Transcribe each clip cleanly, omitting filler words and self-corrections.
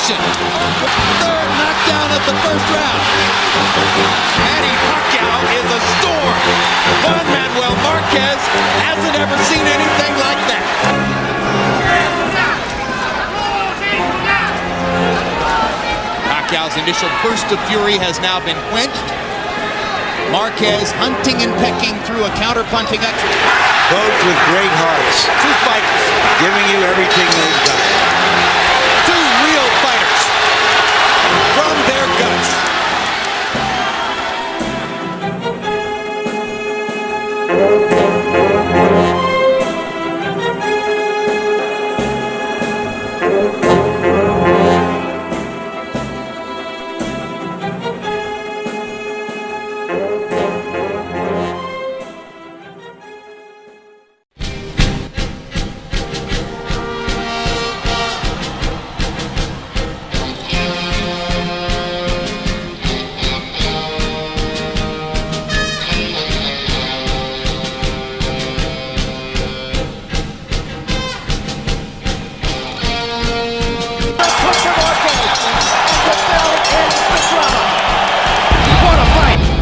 submission. Third knockdown of the first round. Manny Pacquiao is a storm. Juan Manuel Marquez hasn't ever seen anything like that. Pacquiao's initial burst of fury has now been quenched. Marquez hunting and pecking through a counter-punching action. Both with great hearts. Two fighters. Giving you everything they've got. Two real fighters. From their guts.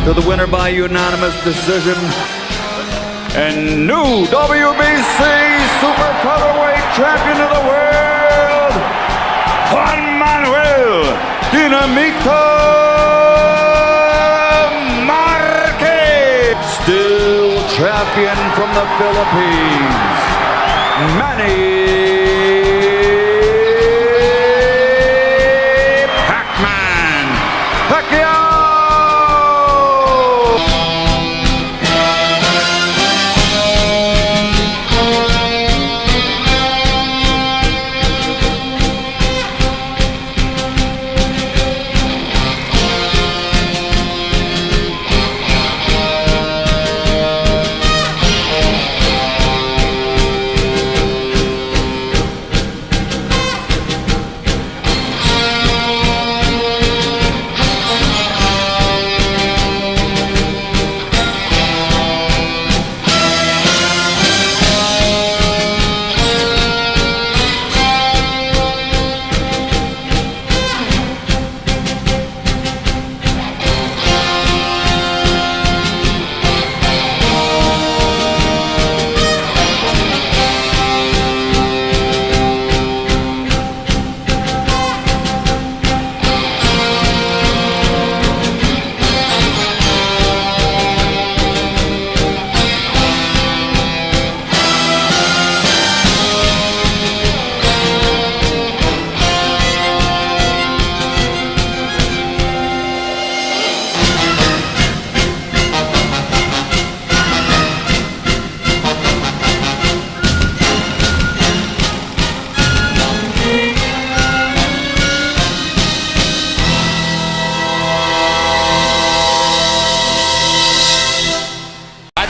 To the winner by unanimous decision, and new WBC Super Featherweight Champion of the World, Juan Manuel Dinamito Marquez. Still champion from the Philippines, Manny Pacquiao.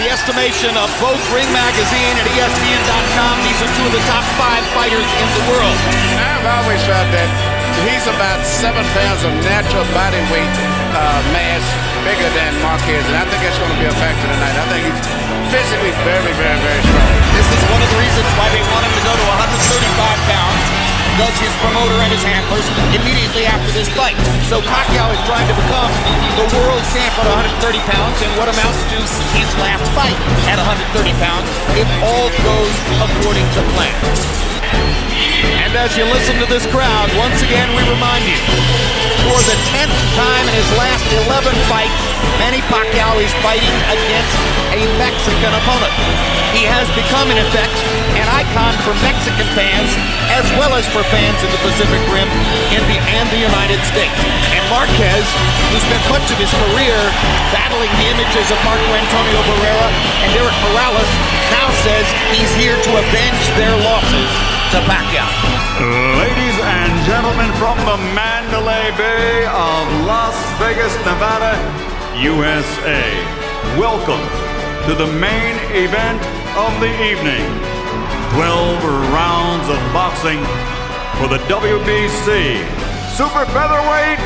Estimation of both Ring Magazine and ESPN.com, these are two of the top 5 fighters in the world. I've always felt that he's about 7 pounds of natural body weight mass bigger than Marquez, and I think that's going to be a factor tonight. I think he's physically very, very, very strong. This is one of the reasons why they want him to go to 135 pounds. Does his promoter and his handlers immediately after this fight. So Pacquiao is trying to become the world champ at 130 pounds in what amounts to his last fight at 130 pounds if all goes according to plan. And as you listen to this crowd, once again we remind you, for the 10th time in his last 11 fights, Manny Pacquiao is fighting against a Mexican opponent. He has become, in effect, an icon for Mexican fans as well as for fans in the Pacific Rim and the United States. And Marquez, who spent much of his career battling the images of Marco Antonio Barrera and Eric Morales, now says he's here to avenge their losses to Pacquiao. Ladies and gentlemen, from the Mandalay Bay of Las Vegas, Nevada, USA, welcome to the main event of the evening. 12 rounds of boxing for the WBC Super Featherweight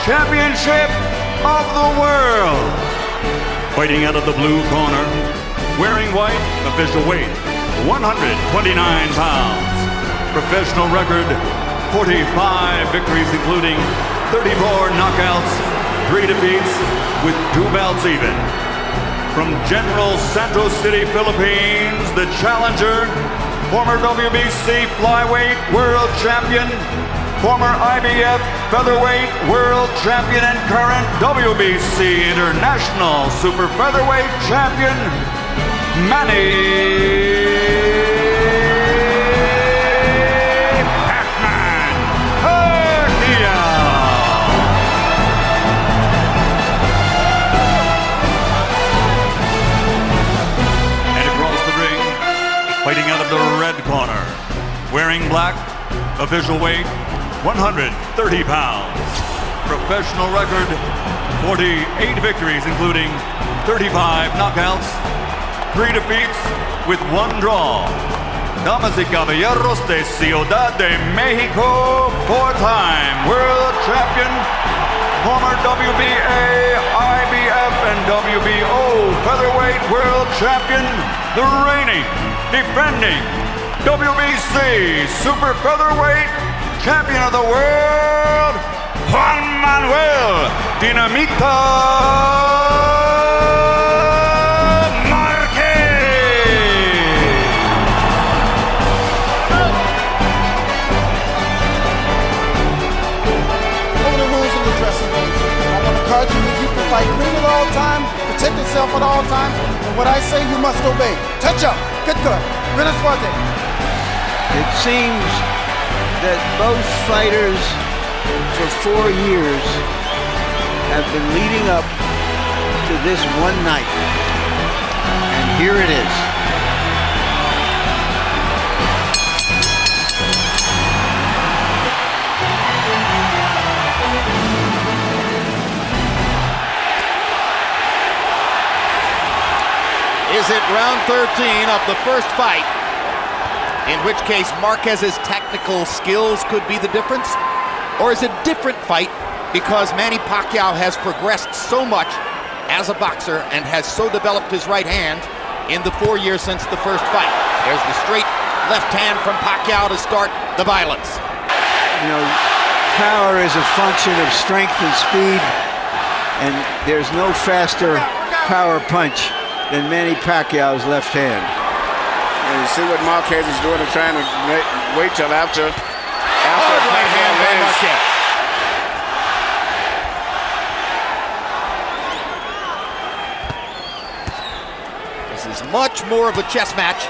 Championship of the World. Fighting out of the blue corner, wearing white, official weight 129 pounds. Professional record 45 victories, including 34 knockouts, 3 defeats, with 2 bouts even. From General Santos City, Philippines, the challenger, former WBC flyweight world champion, former IBF featherweight world champion, and current WBC international super featherweight champion, Manny fighting out of the red corner, wearing black, official weight 130 pounds, professional record 48 victories, including 35 knockouts, 3 defeats with 1 draw. Damas y caballeros de Ciudad de Mexico, 4-time world champion, former WBA, IBF, and WBO featherweight world champion, the reigning, defending WBC super featherweight champion of the world, Juan Manuel Dinamita Marquez. Over the rules in the dressing room. I want to encourage you to keep the fight clean at all times, protect yourself at all times, and what I say you must obey. Touch up. Good. Finish what it. It seems that both fighters for 4 years have been leading up to this one night. And here it is. Is it round 13 of the first fight, in which case Marquez's technical skills could be the difference? Or is it a different fight because Manny Pacquiao has progressed so much as a boxer and has so developed his right hand in the 4 years since the first fight? There's the straight left hand from Pacquiao to start the violence. You know, power is a function of strength and speed, and there's no faster power punch than Manny Pacquiao's left hand. And you see what Marquez is doing and trying to wait till after right hand by Marquez. This is much more of a chess match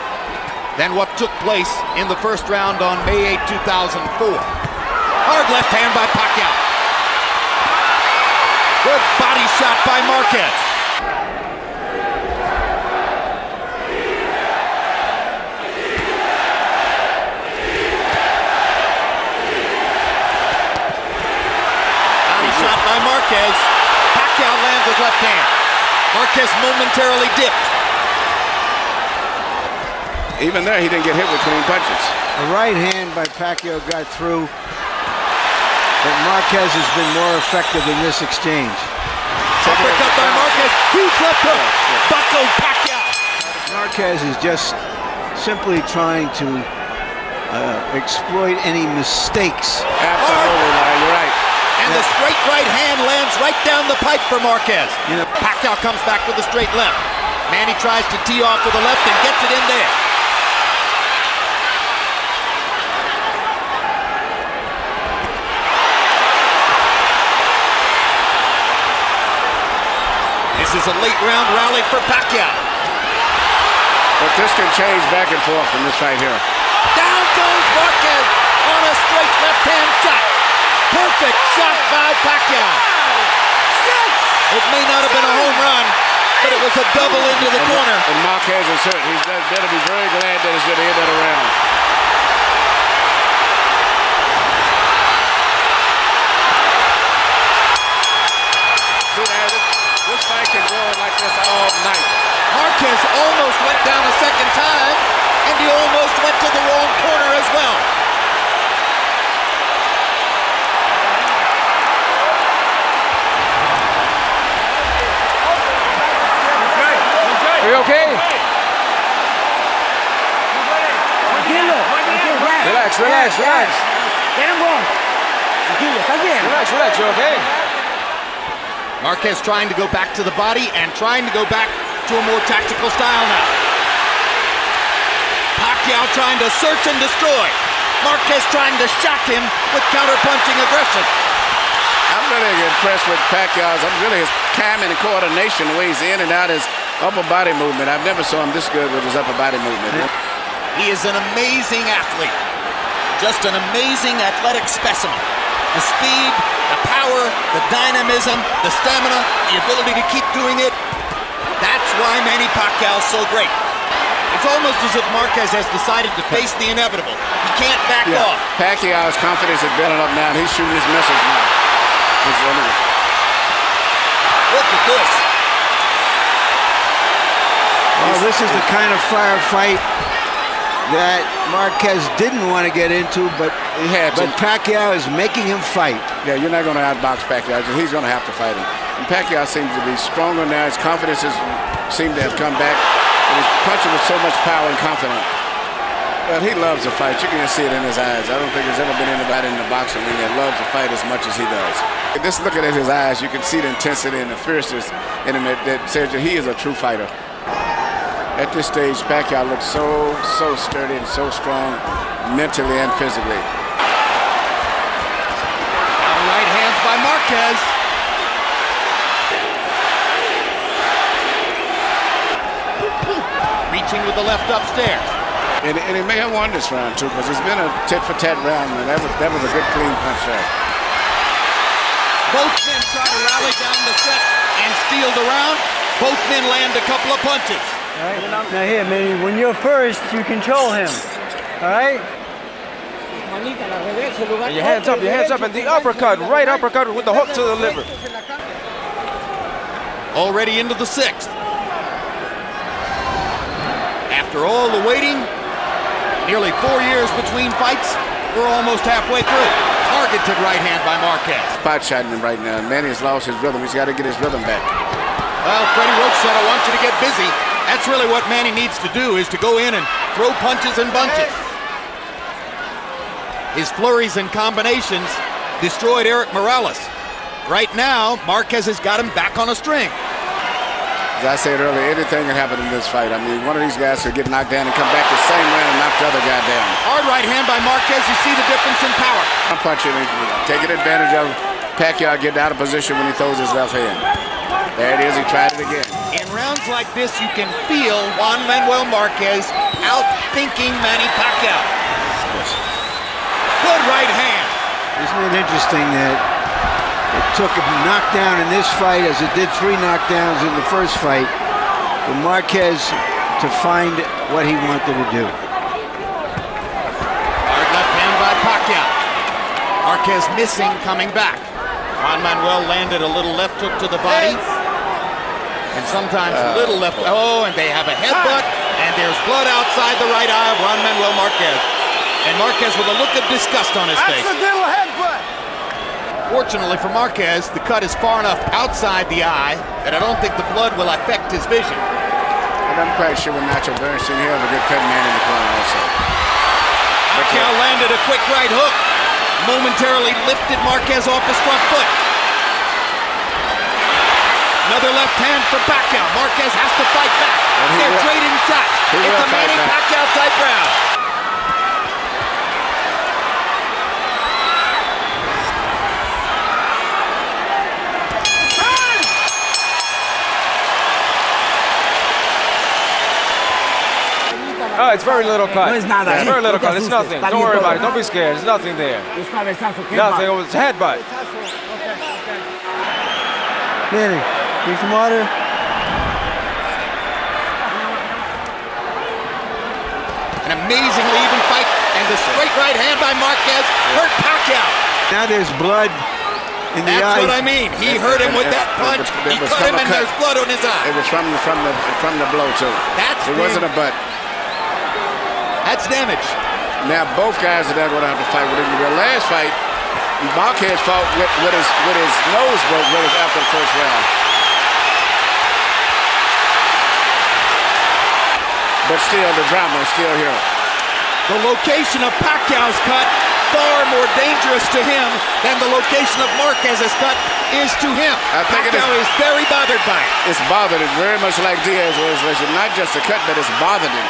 than what took place in the first round on May 8, 2004. Hard left hand by Pacquiao. Good body shot by Marquez. Shot by Marquez. Pacquiao lands his left hand. Marquez momentarily dipped. Even there, he didn't get hit with clean punches. The right hand by Pacquiao got through, but Marquez has been more effective in this exchange. Uppercut by Marquez. Huge left hook. Bucko Pacquiao. Marquez is just simply trying to exploit any mistakes. Absolutely, Larry, you're right. And the straight right hand lands right down the pipe for Marquez. Pacquiao comes back with the straight left. Manny tries to tee off with the left and gets it in there. This is a late round rally for Pacquiao. But this can change back and forth in this fight here. Down goes Marquez on a straight left-hand shot. Perfect shot by Pacquiao. It may not have been a home run, but it was a double into the corner. And Marquez is hurt. He's better be very glad that he's going to end that round. See there, this fight can go on like this all night. Marquez almost went down a second time, and he almost went to the wrong corner as well. Are you okay? Relax. Get him going. Tranquilo, ¿estás bien? Relax, relax, you okay? Marquez trying to go back to the body and trying to go back to a more tactical style now. Pacquiao trying to search and destroy. Marquez trying to shock him with counter-punching aggression. I'm really impressed with Pacquiao's. I'm really his timing and coordination, the way he's in and out his upper body movement. I've never saw him this good with his upper body movement. He is an amazing athlete. Just an amazing athletic specimen. The speed, the power, the dynamism, the stamina, the ability to keep doing it. That's why Manny Pacquiao is so great. It's almost as if Marquez has decided to face the inevitable. He can't back off. Pacquiao's confidence is building up now, and he's shooting his missiles now. Look at this. Well, this is the kind of firefight that Marquez didn't want to get into, but Pacquiao is making him fight. Yeah, you're not going to outbox Pacquiao. He's going to have to fight him. And Pacquiao seems to be stronger now. His confidence seems to have come back. And he's punching with so much power and confidence. But he loves to fight. You can see it in his eyes. I don't think there's ever been anybody in the boxing ring that loves to fight as much as he does. Just looking at his eyes, you can see the intensity and the fierceness in him that says that he is a true fighter. At this stage, Pacquiao looks so sturdy and so strong mentally and physically. Right hands by Marquez. Reaching with the left upstairs. And he may have won this round too, because it's been a tit-for-tat round, and that was a good clean punch there. Both men try to rally down the set and steal the round. Both men land a couple of punches. All right. Now here, Manny, when you're first, you control him. All right? And your hands up, and the uppercut, right uppercut with the hook to the liver. Already into the sixth. After all the waiting, nearly 4 years between fights, we're almost halfway through. Targeted right hand by Marquez. Spot shotting him right now. Manny has lost his rhythm. He's got to get his rhythm back. Well, Freddie Roach said, I want you to get busy. That's really what Manny needs to do, is to go in and throw punches and bunches. His flurries and combinations destroyed Eric Morales. Right now, Marquez has got him back on a string. As I said earlier, anything can happen in this fight. I mean, one of these guys could get knocked down and come back the same round and knock the other guy down. Hard right hand by Marquez. You see the difference in power. I'm punching, taking advantage of Pacquiao getting out of position when he throws his left hand. There it is, he tried it again. In rounds like this, you can feel Juan Manuel Marquez out-thinking Manny Pacquiao. Good right hand. Isn't it interesting that it took a knockdown in this fight, as it did 3 knockdowns in the first fight, for Marquez to find what he wanted to do. Hard left hand by Pacquiao. Marquez missing, coming back. Juan Manuel landed a little left hook to the body. And sometimes a little left. Oh, and they have a headbutt. And there's blood outside the right eye of Juan Manuel Marquez. And Marquez with a look of disgust on his face. Accidental headbutt. Fortunately for Marquez, the cut is far enough outside the eye that I don't think the blood will affect his vision. And I'm quite sure with Nacho Bernstein, he'll have a good cut man in the corner also. Pacquiao landed a quick right hook. Momentarily lifted Marquez off his front foot. Another left hand for Pacquiao. Marquez has to fight back. They're trading shots. It's a Manny Pacquiao type round. Oh, it's very little cut. No es nada, It's very little cut. It's nothing. Don't worry about it. Don't be scared. There's nothing there. Nothing. It was a headbutt. Manny, need some water? An amazingly even fight, and the straight right hand by Marquez hurt Pacquiao. Now there's blood in the eyes. That's what I mean. He hurt him with that punch. He cut him, and there's blood on his eye. It was from the blow too. It wasn't a butt. That's damage. Now both guys are now going to have to fight with him. The last fight, Marquez fought with his nose broke after the first round. But still, the drama is still here. The location of Pacquiao's cut far more dangerous to him than the location of Marquez's cut is to him. I think Pacquiao is very bothered by it. It's bothered him very much like Diaz was. It's not just a cut, but it's bothered him.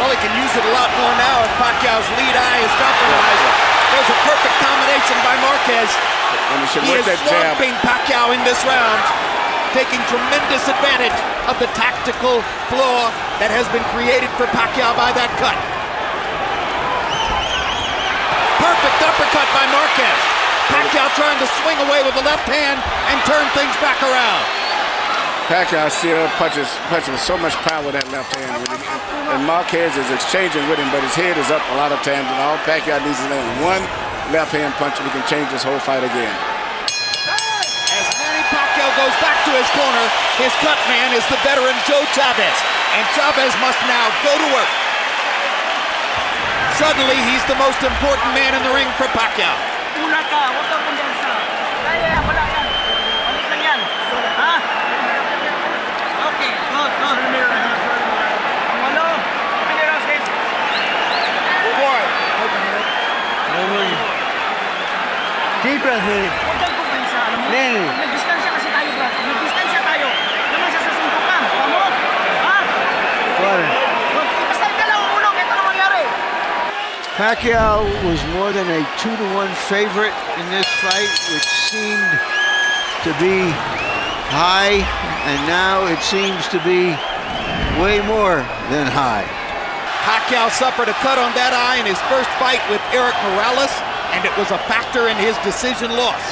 Well, he can use it a lot more now if Pacquiao's lead eye is compromised. There's a perfect combination by Marquez. He is swamping Pacquiao in this round, taking tremendous advantage of the tactical flaw that has been created for Pacquiao by that cut. Perfect uppercut by Marquez. Pacquiao trying to swing away with the left hand and turn things back around. Pacquiao still punches with so much power with that left hand. And Marquez is exchanging with him, but his head is up a lot of times. And all Pacquiao needs is land one left hand punch, and he can change this whole fight again. As Manny Pacquiao goes back to his corner, his cut man is the veteran Joe Chavez. And Chavez must now go to work. Suddenly, he's the most important man in the ring for Pacquiao. Una ka, huwag kang kumpiyansa. Kaya, wala yan. Balik lang yan. Ha? Okay, good, good. Ano? Pinirasin. Boy. Deep breath, Manny. Huwag kang kumpiyansa, alam mo? Manny. May distansya kasi tayo, brad. May distansya tayo. Naman siya sa suntukan. Tama? Ha? What? Basta ka lang umulong. Ito na mangyari. Pacquiao was more than a 2-to-1 favorite in this fight, which seemed to be high, and now it seems to be way more than high. Pacquiao suffered a cut on that eye in his first fight with Eric Morales, and it was a factor in his decision loss.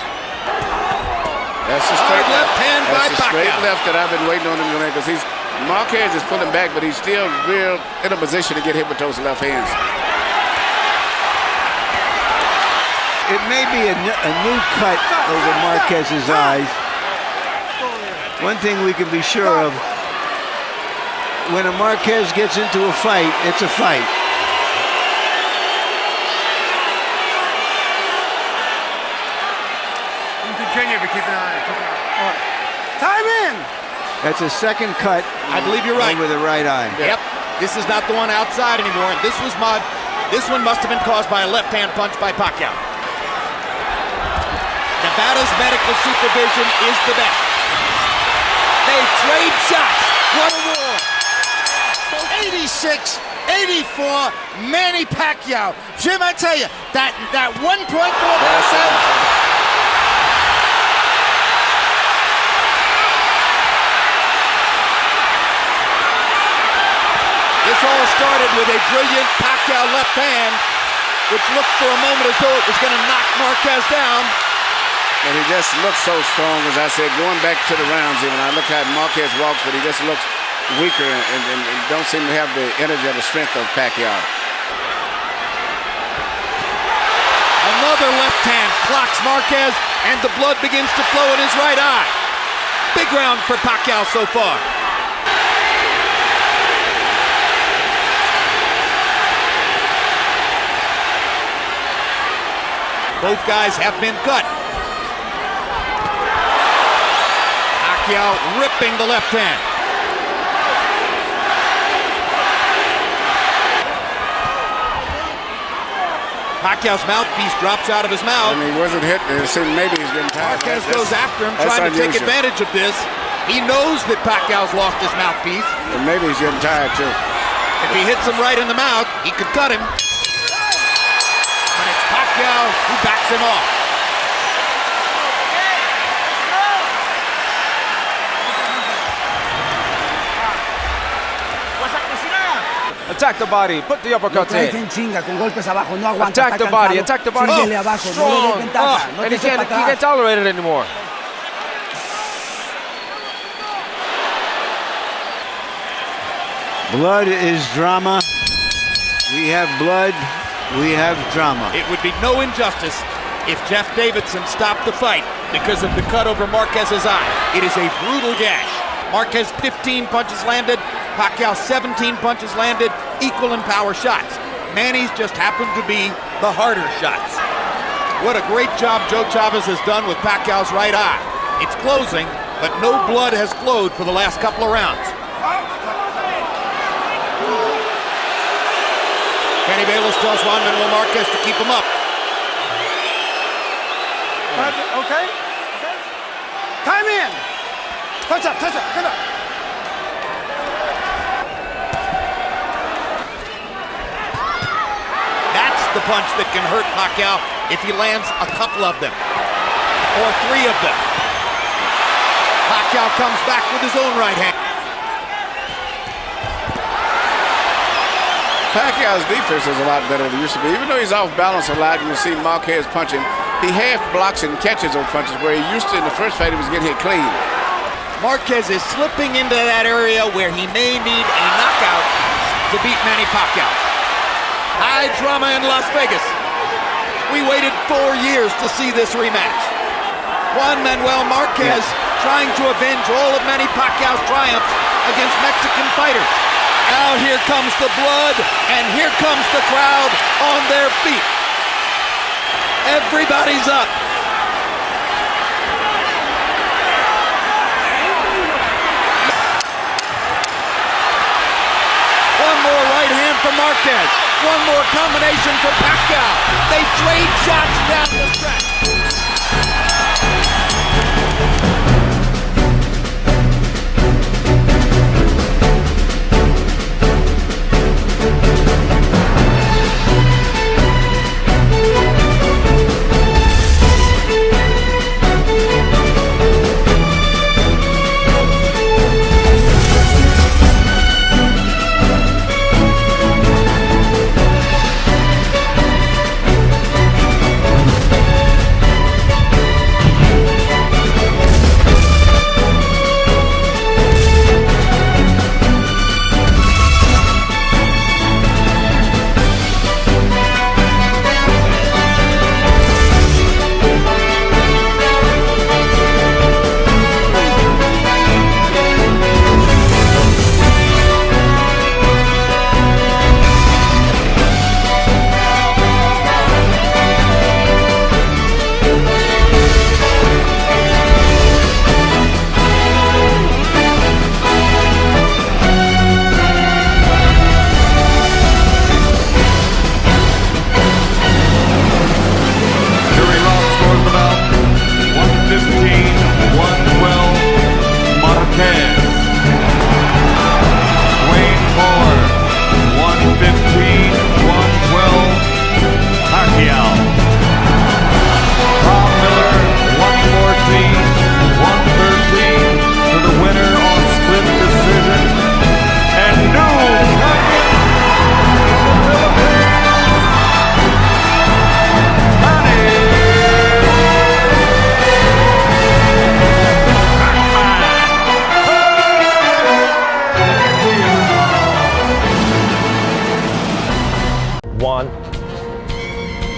That's the straight left hand by That's the straight Pacquiao. left that I've been waiting on him to make, because Marquez is pulling back, but he's still real in a position to get hit with those left hands. It may be a new cut over Marquez's eyes. One thing we can be sure of, when a Marquez gets into a fight, it's a fight. Continue, but keep an eye. Time in! That's a second cut. I believe you're right. Over the right eye. Yep. This is not the one outside anymore. This one must have been caused by a left-hand punch by Pacquiao. Nevada's medical supervision is the best. They trade shots. What a war. 86-84, Manny Pacquiao. Jim, I tell you, that 1.4 This all started with a brilliant Pacquiao left hand, which looked for a moment as though it was going to knock Marquez down. And he just looks so strong, as I said, going back to the rounds even. I look how Marquez walks, but he just looks weaker and don't seem to have the energy or the strength of Pacquiao. Another left hand clocks Marquez, and the blood begins to flow in his right eye. Big round for Pacquiao so far. Both guys have been cut. Pacquiao ripping the left hand. Pacquiao's mouthpiece drops out of his mouth. And he wasn't hit. It seemed maybe he's getting tired. Marquez goes after him, trying to take advantage of this. He knows that Pacquiao's lost his mouthpiece. And maybe he's getting tired too. If he hits him right in the mouth, he could cut him. But it's Pacquiao who backs him off. Attack the body. Put the uppercuts in. Attack the body. Attack the body. Strong. And he can't tolerate it anymore. Blood is drama. We have blood. We have drama. It would be no injustice if Jeff Davidson stopped the fight because of the cut over Marquez's eye. It is a brutal gash. Marquez 15 punches landed. Pacquiao 17 punches landed, equal in power shots. Manny's just happened to be the harder shots. What a great job Joe Chavez has done with Pacquiao's right eye. It's closing, but no blood has flowed for the last couple of rounds. Kenny Bayless tells Juan Manuel Marquez to keep him up. Okay? Time in. Touch up. Good up. That's the punch that can hurt Pacquiao if he lands a couple of them, or 3 of them. Pacquiao comes back with his own right hand. Pacquiao's defense is a lot better than it used to be. Even though he's off balance a lot, you see Marquez punching. He half blocks and catches those punches where he used to in the first fight, he was getting hit clean. Marquez is slipping into that area where he may need a knockout to beat Manny Pacquiao. High drama in Las Vegas. We waited 4 years to see this rematch. Juan Manuel Marquez trying to avenge all of Manny Pacquiao's triumphs against Mexican fighters. Now here comes the blood, and here comes the crowd on their feet. Everybody's up. One more right hand for Marquez. One more combination for Pacquiao. They trade shots down the stretch.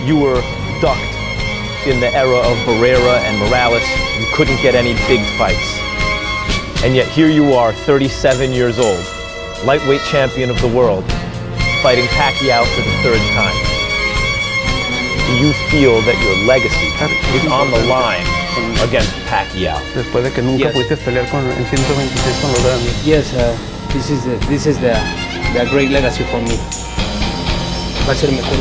You were ducked in the era of Barrera and Morales. You couldn't get any big fights. And yet here you are, 37 years old, lightweight champion of the world, fighting Pacquiao for the 3rd time. Do you feel that your legacy is on the line against Pacquiao? Después de que nunca pudiste pelear en 126 con los grandes. Yes, this is the great legacy for me. Va a ser mejor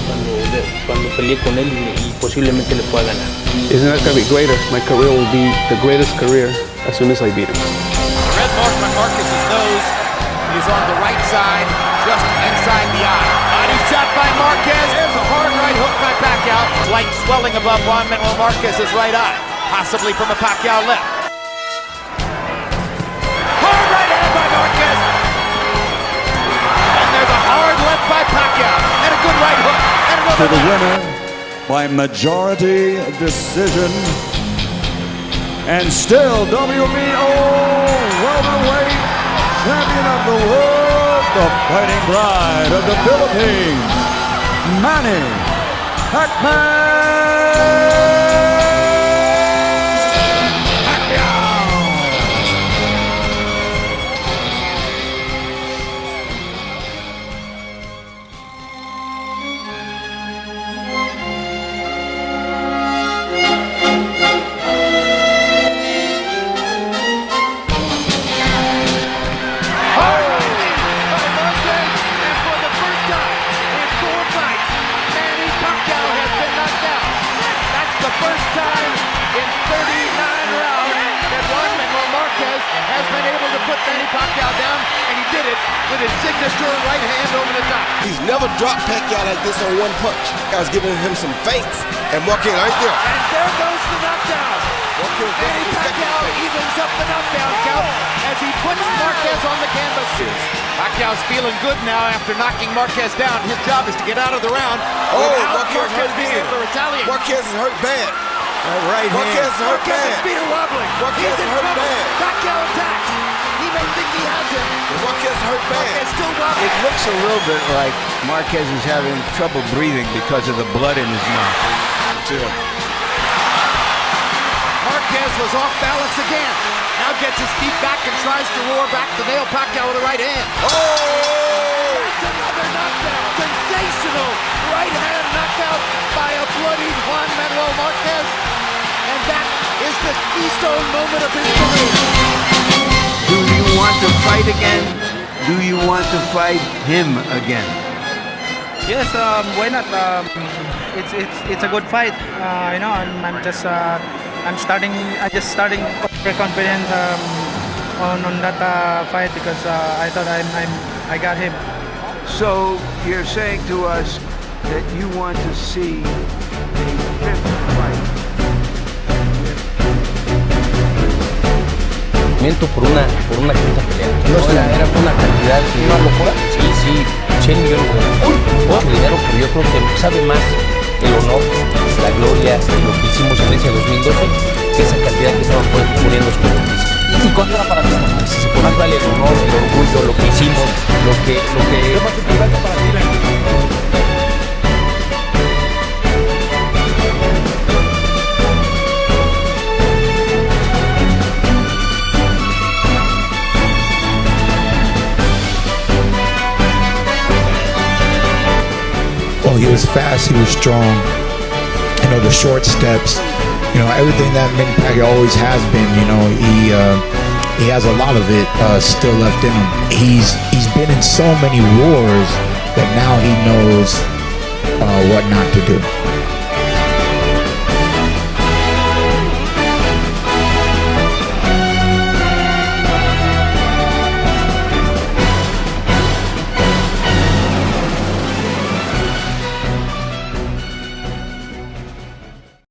cuando pelee con él y posiblemente le pueda ganar. It's not going to be greater. My career will be the greatest career as soon as I beat him. The red mark on Marquez's nose is on the right side, just inside the eye. Body shot by Marquez. There's a hard right hook by Pacquiao. Light swelling above Juan Manuel Marquez's right eye, possibly from a Pacquiao left. Hard right hand by Marquez. And there's a hard left by Pacquiao. And a good right hook. And another For the left. winner by majority decision, and still WBO welterweight champion of the world, the fighting bride of the Philippines, Manny Pacquiao. with his signature right hand over the top. He's never dropped Pacquiao like this on one punch. I was giving him some feints, and Marquez right there. And there goes the knockdown. Manny Pacquiao evens up the knockdown count as he puts Marquez on the canvas. Pacquiao's feeling good now after knocking Marquez down. His job is to get out of the round without Marquez being able to retaliate. Marquez is hurt bad. Right Marquez is hurt bad. Marquez's feet are wobbling. Marquez is hurt bad. Pacquiao attacks. He may think he has him. Marquez is hurt bad. Marquez still wobbling. It looks a little bit like Marquez is having trouble breathing because of the blood in his mouth. Marquez was off balance again. Now gets his feet back and tries to roar back to nail Pacquiao with the right hand. Oh! That's another knockdown. Sensational right hand knockout by a bloodied Juan Manuel Marquez. And that is the keystone moment of his career. Do you want to fight again? Do you want to fight him again? Yes, why not? It's a good fight. I'm just starting overconfident on that fight because I thought I got him. So you're saying to us that you want to see a fifth fight? Por una quinta pelea. Era una cantidad, una locura. Sí, 100 millones de dólares. Mucho dinero, pero yo creo que sabe más el honor, la gloria y lo que hicimos en ese 2012 que esa cantidad que estaban poniendo los compromisos. ¿Y cuánto era para ti? Más vale el honor, el orgullo, lo que hicimos, lo que... ¿Qué más importante para ti la Oh, he was fast, he was strong. You know, the short steps, you know, everything that Manny Pacquiao always has been, you know, he has a lot of it still left in him. He's been in so many wars that now he knows what not to do.